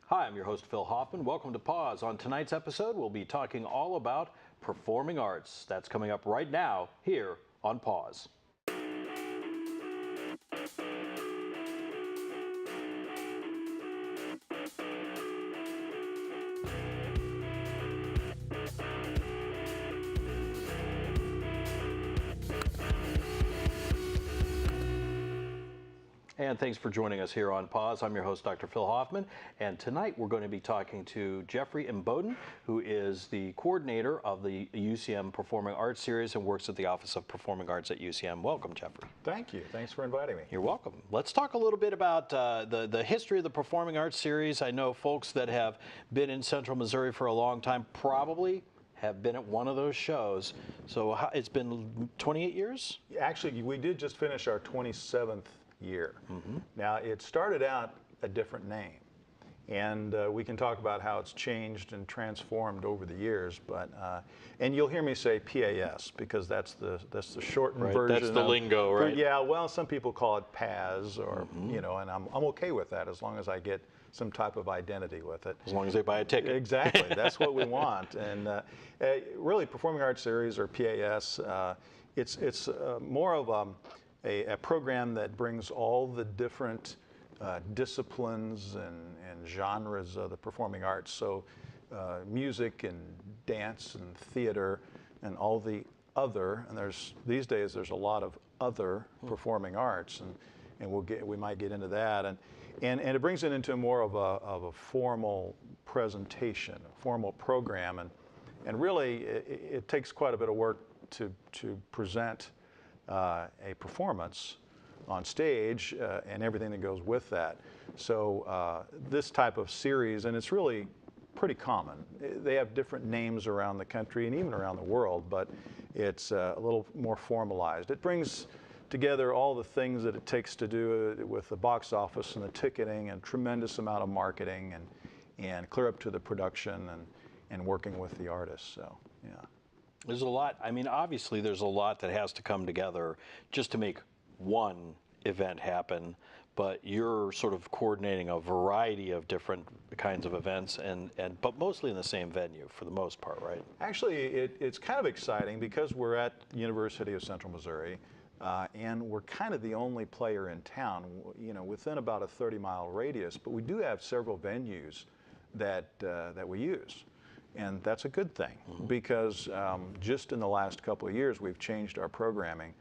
Hi, I'm your host, Phil Hoffman. Welcome to Pause. On tonight's episode, we'll be talking all about performing arts. That's coming up right now here on Pause. And thanks for joining us here on Pause. I'm your host, Dr. Phil Hoffman, and tonight we're going to be talking to Jeffrey Imboden, who is the coordinator of the UCM Performing Arts Series and works at the Office of Performing Arts at UCM. Welcome, Jeffrey. Thank you. Thanks for inviting me. You're welcome. Let's talk a little bit about the history of the Performing Arts Series. I know folks that have been in Central Missouri for a long time probably have been at one of those shows. So it's been 28 years? Actually, we did just finish our 27th year. Now, it started out a different name, and we can talk about how it's changed and transformed over the years. But and you'll hear me say PAS because that's the shortened version. That's the lingo, right? Yeah. Well, some people call it PAS, or you know, and I'm okay with that as long as I get some type of identity with it. As long as they buy a ticket. Exactly. That's what we want. And really, Performing Arts Series, or PAS, it's more of a program that brings all the different disciplines and genres of the performing arts. So music and dance and theater and all the other, and these days there's a lot of other performing arts, and we might get into that, and it brings it into more of a formal presentation, a formal program, and really it takes quite a bit of work to present a performance on stage and everything that goes with that. So this type of series, and it's really pretty common. They have different names around the country and even around the world, but it's a little more formalized. It brings together all the things that it takes to do with the box office and the ticketing and tremendous amount of marketing and clear up to the production and working with the artists. So, yeah. There's a lot. I mean, obviously, there's a lot that has to come together just to make one event happen. But you're sort of coordinating a variety of different kinds of events, but mostly in the same venue for the most part, right? Actually, it's kind of exciting because we're at the University of Central Missouri, and we're kind of the only player in town, you know, within about a 30-mile radius. But we do have several venues that we use. And that's a good thing because just in the last couple of years, we've changed our programming.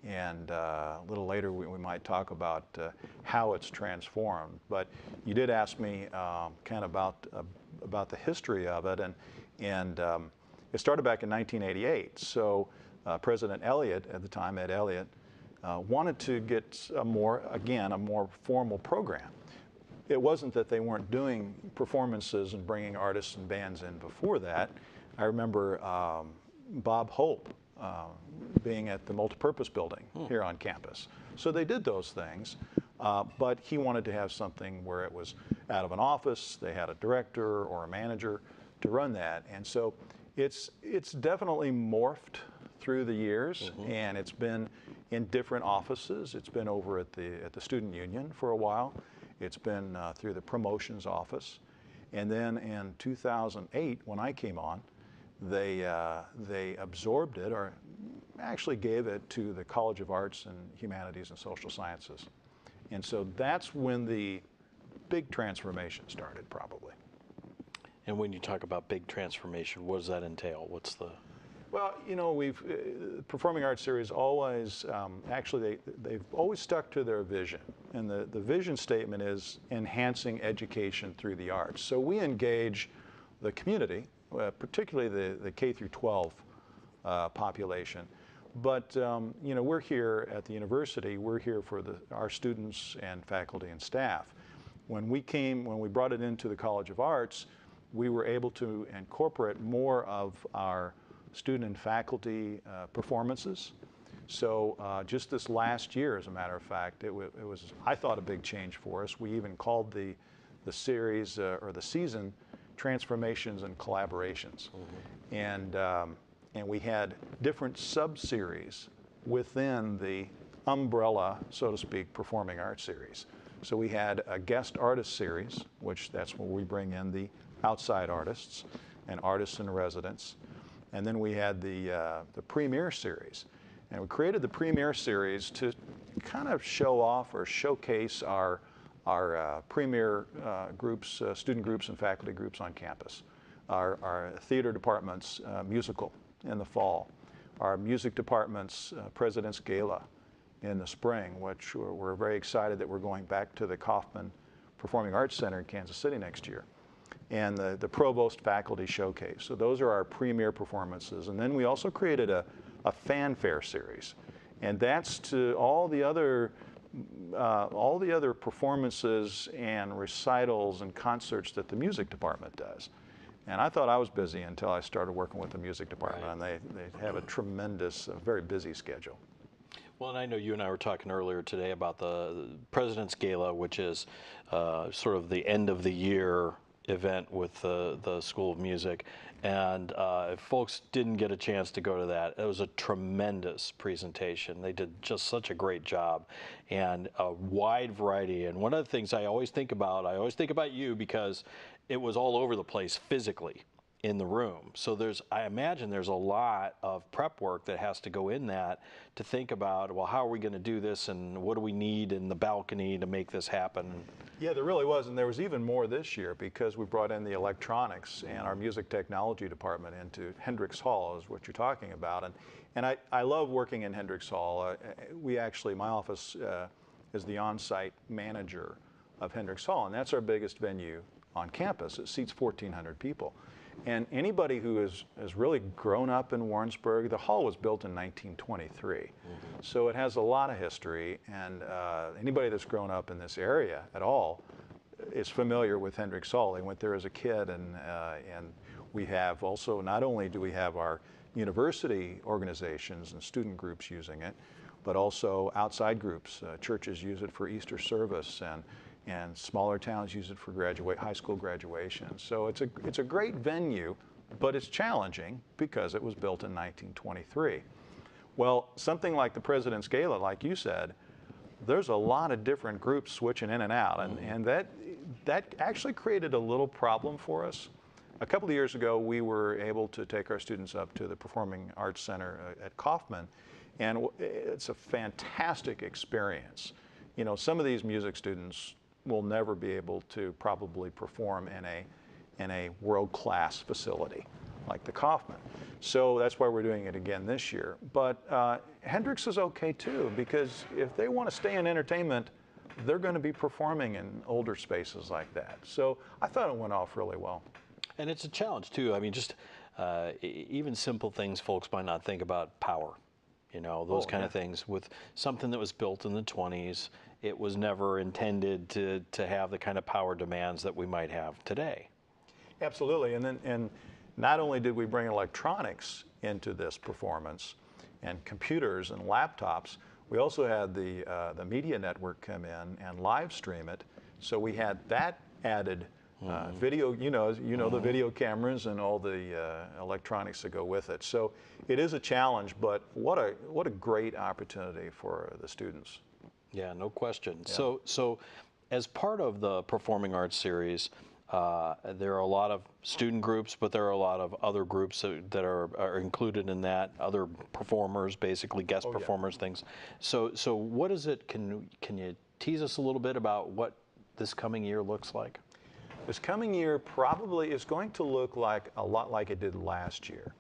And a little later, we might talk about how it's transformed. But you did ask me kind of about the history of it. And it started back in 1988. So President Elliott, at the time, Ed Elliott, wanted to get a more formal program. It wasn't that they weren't doing performances and bringing artists and bands in before that. I remember Bob Hope being at the multipurpose building here on campus. So they did those things, but he wanted to have something where it was out of an office, they had a director or a manager to run that. And so it's definitely morphed through the years, and it's been in different offices. It's been over at the Student Union for a while. It's been through the promotions office. And then in 2008, when I came on, they absorbed it, or actually gave it to the College of Arts and Humanities and Social Sciences. And so that's when the big transformation started, probably. And when you talk about big transformation, what does that entail? What's the... Well, you know, Performing Arts Series always, actually they've always stuck to their vision. And the vision statement is enhancing education through the arts. So we engage the community, particularly the K through 12 population. But, you know, we're here at the university, we're here for our students and faculty and staff. When we brought it into the College of Arts, we were able to incorporate more of our student and faculty performances. So just this last year, as a matter of fact, it was, I thought, a big change for us. We even called the series or the season Transformations and Collaborations. And we had different sub-series within the umbrella, so to speak, Performing Arts Series. So we had a guest artist series, which that's where we bring in the outside artists and artists in residence. And then we had the premiere series. And we created the premiere series to kind of show off or showcase our premier groups, student groups and faculty groups on campus. Our theater department's musical in the fall. Our music department's President's Gala in the spring, which we're very excited that we're going back to the Kaufman Performing Arts Center in Kansas City next year. And the Provost Faculty Showcase. So those are our premier performances. And then we also created a fanfare series. And that's to all the other performances and recitals and concerts that the music department does. And I thought I was busy until I started working with the music department. Right. And they have a tremendous, very busy schedule. Well, and I know you and I were talking earlier today about the President's Gala, which is sort of the end of the year event with the School of Music. And if folks didn't get a chance to go to that, it was a tremendous presentation. They did just such a great job and a wide variety. And one of the things I always think about you because it was all over the place physically in the room. So I imagine there's a lot of prep work that has to go in that to think about, well, how are we going to do this and what do we need in the balcony to make this happen? Yeah, there really was, and there was even more this year because we brought in the electronics and our music technology department into Hendricks Hall, is what you're talking about. And I love working in Hendricks Hall. My office is the on-site manager of Hendricks Hall, and that's our biggest venue on campus. It seats 1,400 people. And anybody who has really grown up in Warrensburg, the hall was built in 1923. Mm-hmm. So it has a lot of history, and anybody that's grown up in this area at all is familiar with Hendricks Hall. They went there as a kid, and we have also, not only do we have our university organizations and student groups using it, but also outside groups. Churches use it for Easter service, and smaller towns use it for high school graduation. So it's a great venue, but it's challenging because it was built in 1923. Well, something like the President's Gala, like you said, there's a lot of different groups switching in and out, and that actually created a little problem for us. A couple of years ago, we were able to take our students up to the Performing Arts Center at Kaufman, and it's a fantastic experience. You know, some of these music students will never be able to probably perform in a world-class facility like the Kaufman. So that's why we're doing it again this year. But Hendricks is okay too, because if they want to stay in entertainment, they're going to be performing in older spaces like that. So I thought it went off really well. And it's a challenge too. I mean, just even simple things folks might not think about, power. You know, those kind of things. With something that was built in the 20s, it was never intended to have the kind of power demands that we might have today. Absolutely, and not only did we bring electronics into this performance and computers and laptops, we also had the media network come in and live stream it. So we had that added video, the video cameras and all the electronics that go with it. So it is a challenge, but what a great opportunity for the students. Yeah, no question. Yeah. So as part of the Performing Arts Series, there are a lot of student groups, but there are a lot of other groups that are included in that, other performers, basically guest performers, things. So what is it, can you tease us a little bit about what this coming year looks like? This coming year probably is going to look like a lot like it did last year.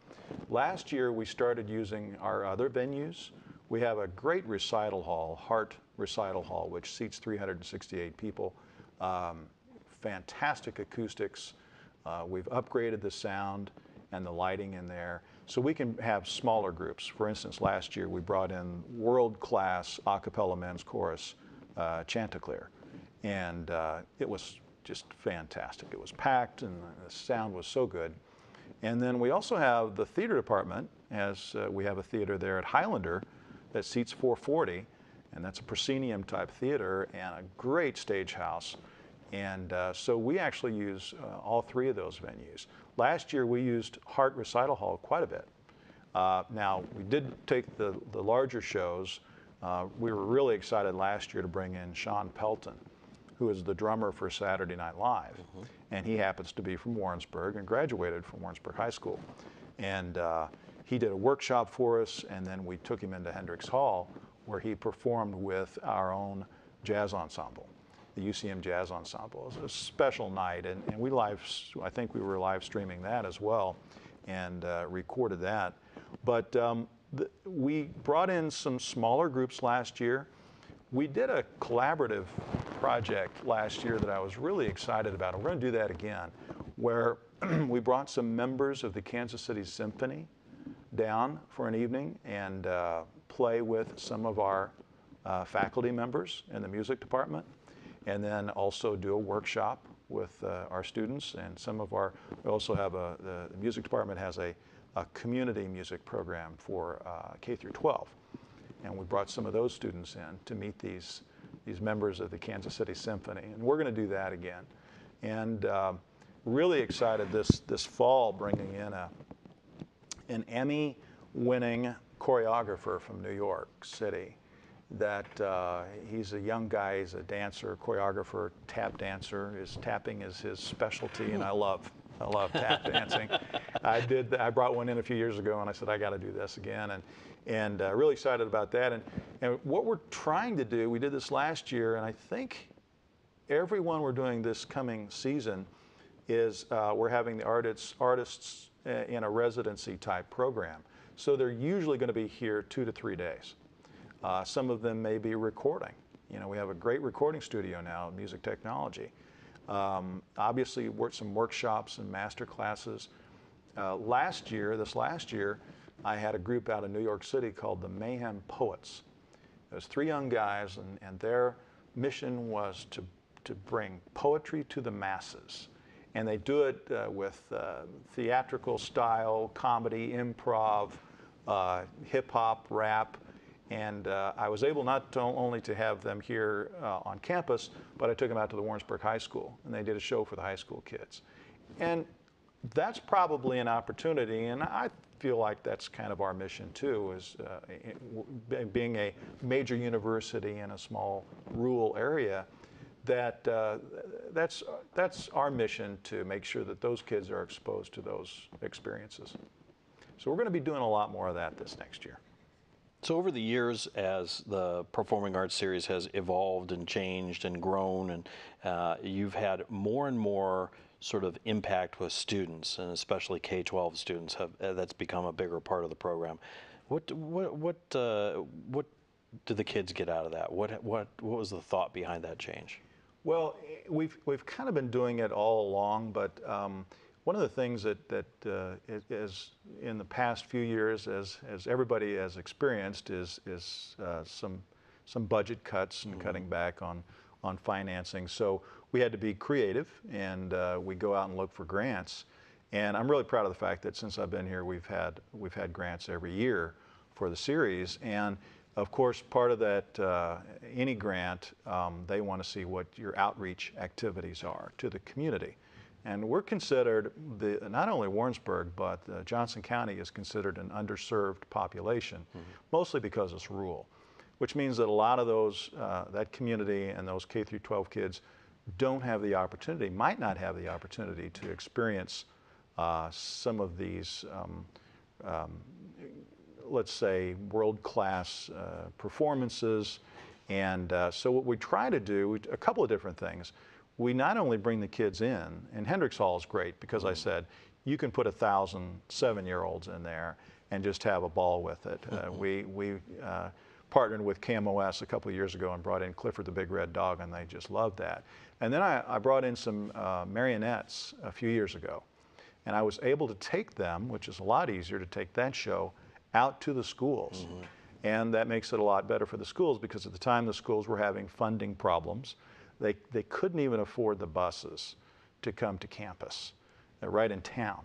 Last year we started using our other venues. We have a great recital hall, Hart Recital Hall, which seats 368 people. Fantastic acoustics. We've upgraded the sound and the lighting in there so we can have smaller groups. For instance, last year we brought in world-class a cappella men's chorus, Chanticleer, and it was just fantastic. It was packed and the sound was so good. And then we also have the theater department, as we have a theater there at Highlander that seats 440, and that's a proscenium type theater and a great stage house. And so we actually use all three of those venues. Last year we used Hart Recital Hall quite a bit. Now we did take the larger shows. We were really excited last year to bring in Sean Pelton, who is the drummer for Saturday Night Live. And he happens to be from Warrensburg and graduated from Warrensburg High School. And he did a workshop for us, and then we took him into Hendricks Hall, where he performed with our own jazz ensemble, the UCM Jazz Ensemble. It was a special night, and I think we were live streaming that as well, and recorded that. But we brought in some smaller groups last year. We did a collaborative project last year that I was really excited about. We're going to do that again, where we brought some members of the Kansas City Symphony down for an evening and play with some of our faculty members in the music department, and then also do a workshop with our students. And we also have the music department has a community music program for K through 12. And we brought some of those students in to meet these members of the Kansas City Symphony. And we're going to do that again. And really excited this fall, bringing in an Emmy-winning choreographer from New York City. That he's a young guy, he's a dancer, choreographer, tap dancer. Tapping is his specialty, and I love tap dancing. I brought one in a few years ago, and I said, I got to do this again. And really excited about that. And what we're trying to do, we did this last year, and I think everyone we're doing this coming season is we're having the artists in a residency type program. So they're usually going to be here 2 to 3 days. Some of them may be recording. You know, we have a great recording studio now, music technology. Obviously, some workshops and master classes. This last year, I had a group out of New York City called the Mayhem Poets. There's 3 young guys, and their mission was to bring poetry to the masses. And they do it with theatrical style, comedy, improv, hip hop, rap. And I was able not only to have them here on campus, but I took them out to the Warrensburg High School, and they did a show for the high school kids. And that's probably an opportunity, and I feel like that's kind of our mission too, is being a major university in a small rural area, that's our mission, to make sure that those kids are exposed to those experiences. So we're going to be doing a lot more of that this next year. So over the years, as the Performing Arts Series has evolved and changed and grown, and you've had more and more sort of impact with students, and especially K-12 students that's become a bigger part of the program. What do the kids get out of that? What was the thought behind that change? Well, we've kind of been doing it all along, but one of the things that is in the past few years, as everybody has experienced, is some budget cuts and cutting back on financing. So we had to be creative, and we go out and look for grants. And I'm really proud of the fact that since I've been here, we've had grants every year for the series. And of course, part of that, any grant, they want to see what your outreach activities are to the community. And we're considered, not only Warrensburg, but Johnson County is considered an underserved population, mostly because it's rural, which means that a lot of those, that community and those K through 12 kids don't have the opportunity, might not have the opportunity to experience some of these, let's say, world-class performances. And so what we try to do, a couple of different things. We not only bring the kids in, and Hendricks Hall is great because I said, you can put 1,000 7-year-olds in there and just have a ball with it. We partnered with KMOS a couple of years ago and brought in Clifford the Big Red Dog, and they just loved that. And then I brought in some marionettes a few years ago, and I was able to take them, which is a lot easier to take that show, out to the schools. And that makes it a lot better for the schools, because at the time the schools were having funding problems. They couldn't even afford the buses to come to campus. They're right in town.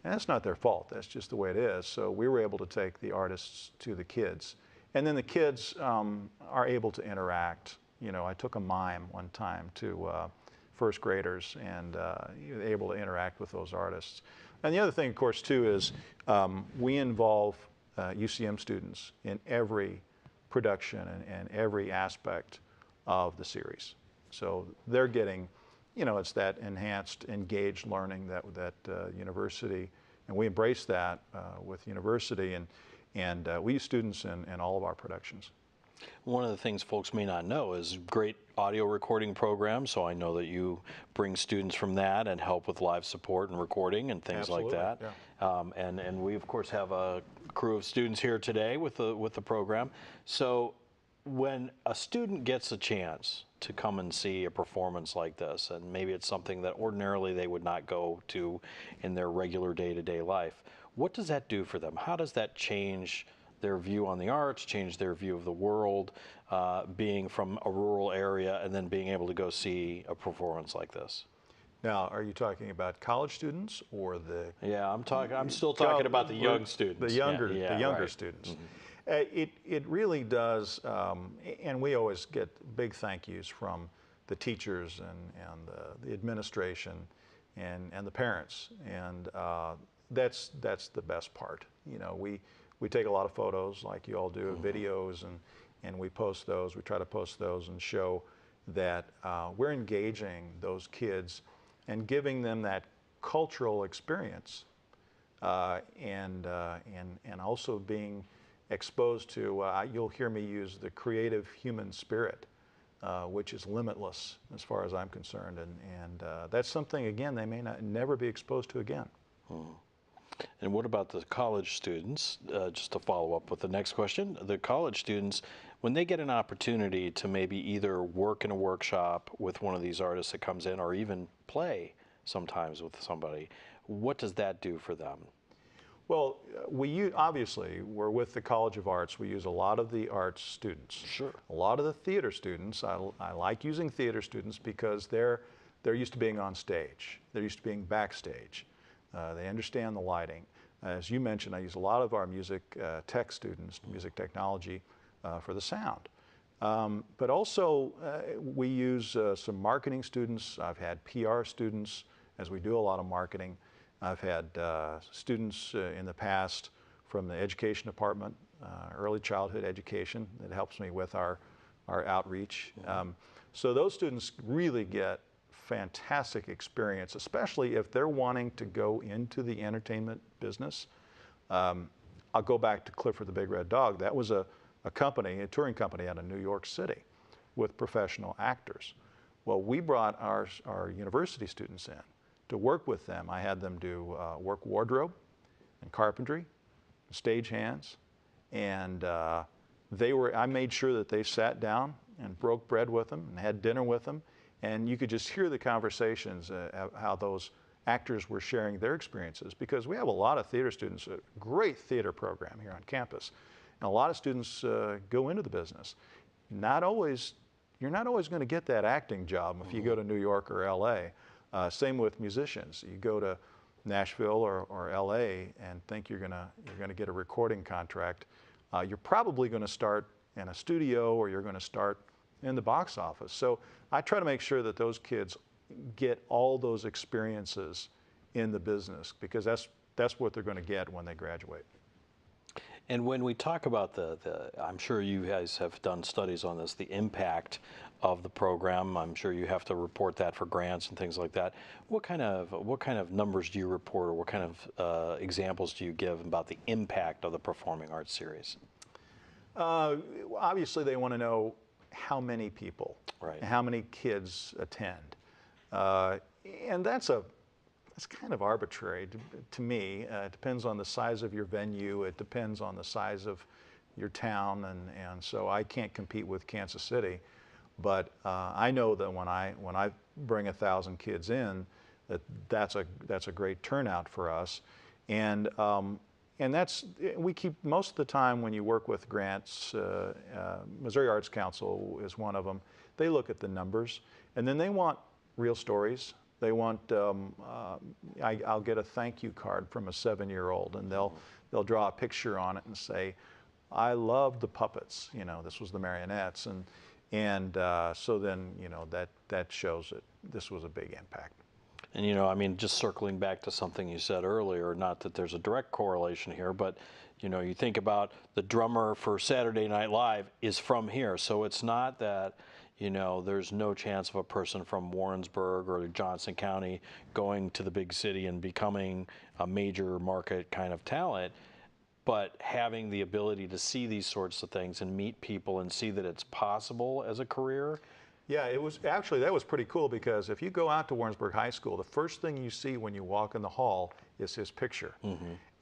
And that's not their fault, that's just the way it is. So we were able to take the artists to the kids. And then the kids are able to interact. You know, I took a mime one time to first graders, and able to interact with those artists. And the other thing, of course, too, is we involve UCM students in every production and every aspect of the series. So they're getting, it's that enhanced, engaged learning that university, and we embrace that with university, and we use students in all of our productions. One of the things folks may not know is great audio recording programs. So I know that you bring students from that and help with live support and recording and things Absolutely, like that. yeah. And we of course have a crew of students here today with the program. So when a student gets a chance to come and see a performance like this, and maybe it's something that ordinarily they would not go to in their regular day-to-day life, what does that do for them? How does that change their view on the arts, change their view of the world, being from a rural area and then being able to go see a performance like this? Now, are you talking about college students or the? Yeah, I'm still talking about the young students. The younger, yeah, the younger right. students. It really does, and we always get big thank yous from the teachers and the administration and the parents, and that's the best part. We take a lot of photos, like you all do, videos, and we post those. We try to post those and show that we're engaging those kids and giving them that cultural experience, and also being exposed to, you'll hear me use the creative human spirit, which is limitless as far as I'm concerned, and that's something, again, they may never be exposed to again. And what about the college students? Just to follow up with the next question, the college students, when they get an opportunity to maybe either work in a workshop with one of these artists that comes in, or even play sometimes with somebody, what does that do for them? Well, obviously, we're with the College of Arts. We use a lot of the arts students. Sure. A lot of the theater students, I like using theater students because they're used to being on stage. They're used to being backstage. They understand the lighting. As you mentioned, I use a lot of our music tech students, music technology, for the sound. But also, we use some marketing students. I've had PR students, as we do a lot of marketing. I've had students in the past from the education department, early childhood education, that helps me with our outreach. So those students really get fantastic experience, especially if they're wanting to go into the entertainment business. I'll go back to Clifford the Big Red Dog. That was a company, a touring company out of New York City with professional actors. Well, we brought our university students in to work with them. I had them do work wardrobe and carpentry, stage hands, and I made sure that they sat down and broke bread with them and had dinner with them. And you could just hear the conversations, how those actors were sharing their experiences, because we have a lot of theater students, a great theater program here on campus. And a lot of students go into the business. You're not always going to get that acting job if you go to New York or LA. Same with musicians. You go to Nashville or LA and think you're gonna get a recording contract. You're probably going to start in a studio, or you're going to start in the box office. So I try to make sure that those kids get all those experiences in the business, because that's what they're going to get when they graduate. And when we talk about I'm sure you guys have done studies on this, the impact of the program. I'm sure you have to report that for grants and things like that. What kind of numbers do you report, or what kind of examples do you give about the impact of the Performing Arts Series? Obviously, they want to know how many people, right, and how many kids attend, and that's kind of arbitrary to me. It depends on the size of your venue. It depends on the size of your town, and so I can't compete with Kansas City. But I know that when I bring 1,000 kids in, that's a great turnout for us, and we keep, most of the time when you work with grants, Missouri Arts Council is one of them. They look at the numbers, and then they want real stories. They want, I'll get a thank you card from a 7-year-old, and they'll draw a picture on it and say, I love the puppets. This was the marionettes, and so then that shows that this was a big impact. And I mean, just circling back to something you said earlier, not that there's a direct correlation here, but you think about the drummer for Saturday Night Live is from here, so it's not that you know, there's no chance of a person from Warrensburg or Johnson County going to the big city and becoming a major market kind of talent. But having the ability to see these sorts of things and meet people and see that it's possible as a career. Yeah, it was actually, that was pretty cool, because if you go out to Warrensburg High School, the first thing you see when you walk in the hall is his picture.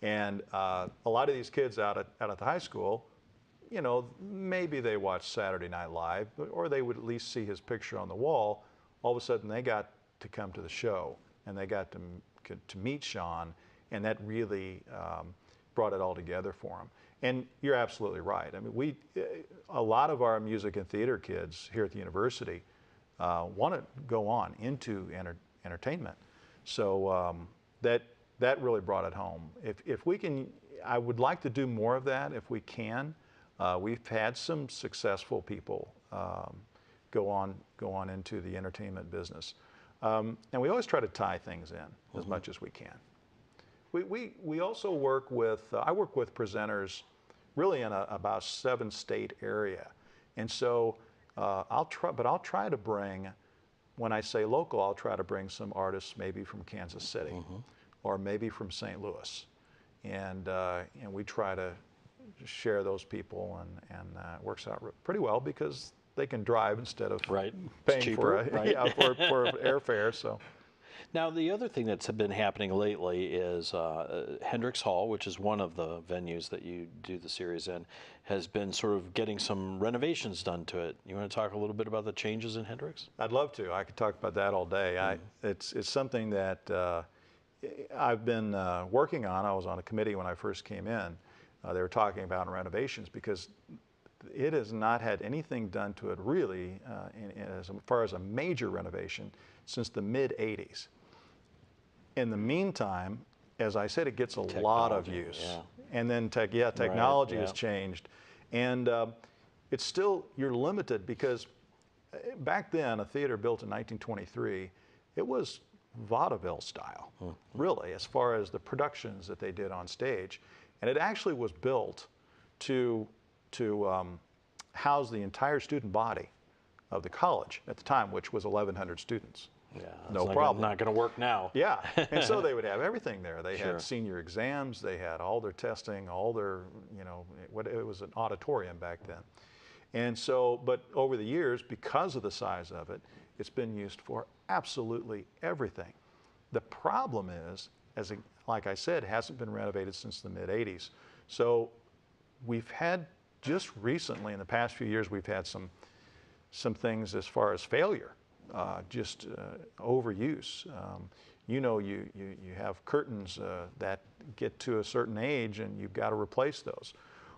And a lot of these kids out at the high school, you know, maybe they watch Saturday Night Live, or they would at least see his picture on the wall. All of a sudden they got to come to the show, and they got to meet Sean, and that really brought it all together for them. And you're absolutely right. I mean, a lot of our music and theater kids here at the university want to go on into entertainment. So that really brought it home. If we can, I would like to do more of that if we can. We've had some successful people go on into the entertainment business, and we always try to tie things in as much as we can. We also work with, I work with presenters really in about 7-state area. And so I'll try to bring, when I say local, I'll try to bring some artists maybe from Kansas City or maybe from St. Louis. And we try to share those people, and it works out pretty well because they can drive instead of paying for airfare. So. Now, the other thing that's been happening lately is Hendricks Hall, which is one of the venues that you do the series in, has been sort of getting some renovations done to it. You want to talk a little bit about the changes in Hendricks? I'd love to. I could talk about that all day. It's something that I've been working on. I was on a committee when I first came in. They were talking about renovations because it has not had anything done to it really as far as a major renovation since the mid-'80s. In the meantime, as I said, it gets a lot of use. And then technology has changed. And it's still, you're limited because back then, a theater built in 1923, it was vaudeville style, really, as far as the productions that they did on stage. And it actually was built to house the entire student body of the college at the time, which was 1,100 students. Yeah, no problem. Not going to work now. Yeah, and so they would have everything there. They had senior exams, they had all their testing, all their, you know, it was an auditorium back then. And so, but over the years, because of the size of it, it's been used for absolutely everything. The problem is, like I said, it hasn't been renovated since the mid-'80s. So we've had, just recently, in the past few years, we've had some things as far as failure. Just overuse. You know, you have curtains that get to a certain age and you've got to replace those.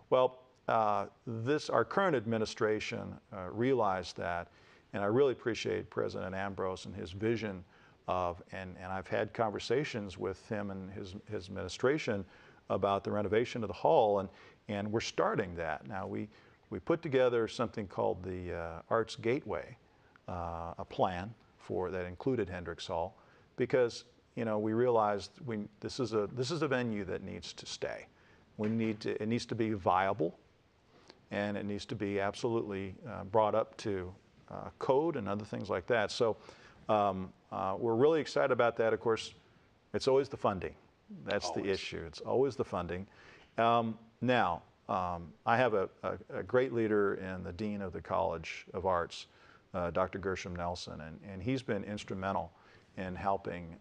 Well, our current administration realized that, and I really appreciate President Ambrose and his vision of, and I've had conversations with him and his administration about the renovation of the hall, and we're starting that. Now, we put together something called the Arts Gateway, a plan that included Hendricks Hall, because, you know, we realized this is a venue that needs to stay. It needs to be viable, and it needs to be absolutely brought up to code and other things like that. So we're really excited about that. Of course, it's always the funding. That's the issue. It's always the funding. Now, I have a great leader in the Dean of the College of Arts, Dr. Gershom Nelson, and he's been instrumental in helping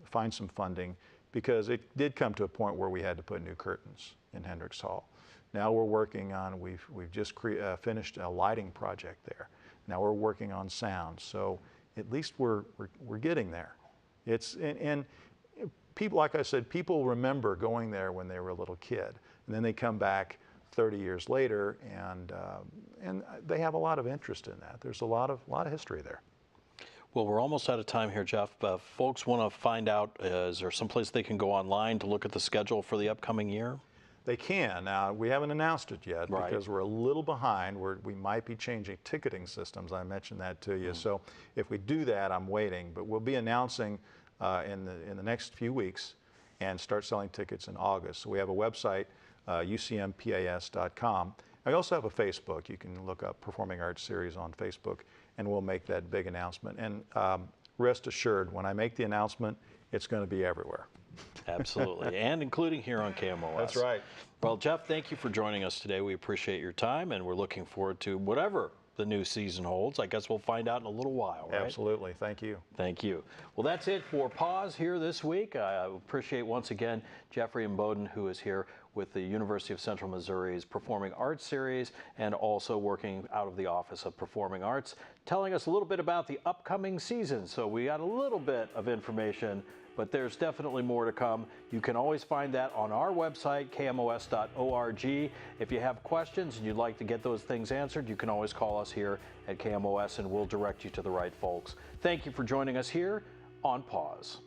find some funding, because it did come to a point where we had to put new curtains in Hendricks Hall. Now we're working on, we've just finished a lighting project there. Now we're working on sound, so at least we're getting there. And people, like I said, people remember going there when they were a little kid, and then they come back 30 years later, and they have a lot of interest in that. There's a lot of history there. Well, we're almost out of time here, Jeff. Folks want to find out, is there someplace they can go online to look at the schedule for the upcoming year? They can. Now, we haven't announced it yet because we're a little behind. We might be changing ticketing systems. I mentioned that to you. So if we do that, I'm waiting. But we'll be announcing in the next few weeks and start selling tickets in August. So we have a website, UCMPAS.com. I also have a Facebook. You can look up Performing Arts Series on Facebook, and we'll make that big announcement. And rest assured, when I make the announcement, it's going to be everywhere. Absolutely, and including here on KMOS. That's right. Well, Jeff, thank you for joining us today. We appreciate your time, and we're looking forward to whatever the new season holds. I guess we'll find out in a little while, right? Absolutely. Thank you. Thank you. Well, that's it for Pause here this week. I appreciate once again Jeffrey Imboden, who is here with the University of Central Missouri's Performing Arts Series and also working out of the Office of Performing Arts, telling us a little bit about the upcoming season. So we got a little bit of information, but there's definitely more to come. You can always find that on our website, KMOS.org. If you have questions and you'd like to get those things answered, you can always call us here at KMOS and we'll direct you to the right folks. Thank you for joining us here on Pause.